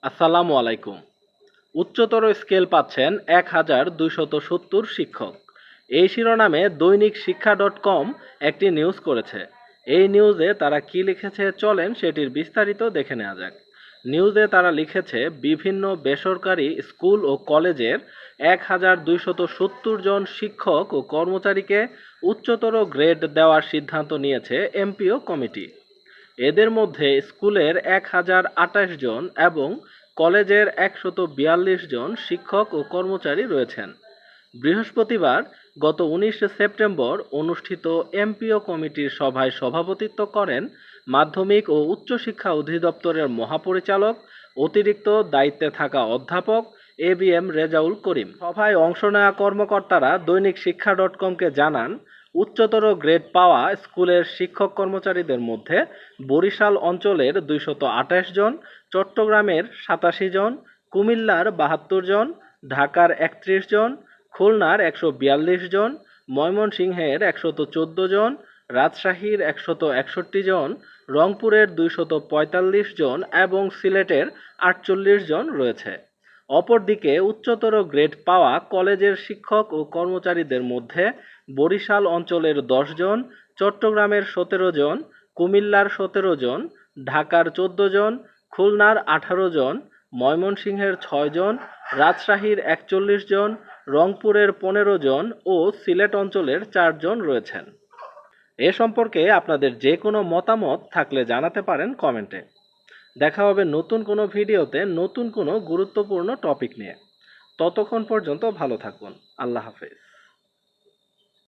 আসসালামু আলাইকুম। উচ্চতর স্কেল পাচ্ছেন ১,২৭০ শিক্ষক। এই শিরোনামে দৈনিক শিক্ষা .com একটি নিউজ করেছে। এই নিউজে তারা কি লিখেছে চলেন সেটির বিস্তারিত দেখে নেওয়া যাক। নিউজে তারা লিখেছে বিভিন্ন বেসরকারি স্কুল ও কলেজের ১,২৭০ জন শিক্ষক ও কর্মচারীকে উচ্চতর গ্রেড দেওয়ার সিদ্ধান্ত নিয়েছে এমপিও কমিটি। এদের মধ্যে স্কুলের ১,০২৮ জন এবং কলেজের ১৪২ জন শিক্ষক ও কর্মচারী রয়েছেন। বৃহস্পতিবার গত ১৯ সেপ্টেম্বর অনুষ্ঠিত এমপিও কমিটির সভায় সভাপতিত্ব করেন মাধ্যমিক ও উচ্চশিক্ষা অধিদপ্তরের মহাপরিচালক অতিরিক্ত দায়িত্বে থাকা অধ্যাপক এবিএম রেজাউল করিম। সভায় অংশ নেওয়া কর্মকর্তারা দৈনিক শিক্ষা .comকে জানান, উচ্চতর গ্রেড পাওয়া স্কুলের শিক্ষক কর্মচারীদের মধ্যে বরিশাল অঞ্চলের ২২৮ জন, চট্টগ্রামের ৮৭ জন, কুমিল্লার ৭২ জন, ঢাকার ৩১ জন, খুলনার ১৪২ জন, ময়মনসিংহের ১১৪ জন, রাজশাহীর ১৬১ জন, রংপুরের ২৪৫ জন এবং সিলেটের ৪৮ জন রয়েছে। অপরদিকে উচ্চতর গ্রেড পাওয়া কলেজের শিক্ষক ও কর্মচারীদের মধ্যে বরিশাল অঞ্চলের ১০ জন, চট্টগ্রামের ১৭ জন, কুমিল্লার ১৭ জন, ঢাকার ১৪ জন, খুলনার ১৮ জন, ময়মনসিংহের ৬ জন, রাজশাহীর ৪১ জন, রংপুরের ১৫ জন ও সিলেট অঞ্চলের ৪ জন রয়েছেন। এ সম্পর্কে আপনাদের যে কোনো মতামত থাকলে জানাতে পারেন কমেন্টে। দেখা হবে নতুন কোনো ভিডিওতে নতুন কোনো গুরুত্বপূর্ণ টপিক নিয়ে। ততক্ষণ পর্যন্ত ভালো থাকুন। আল্লাহ হাফেজ।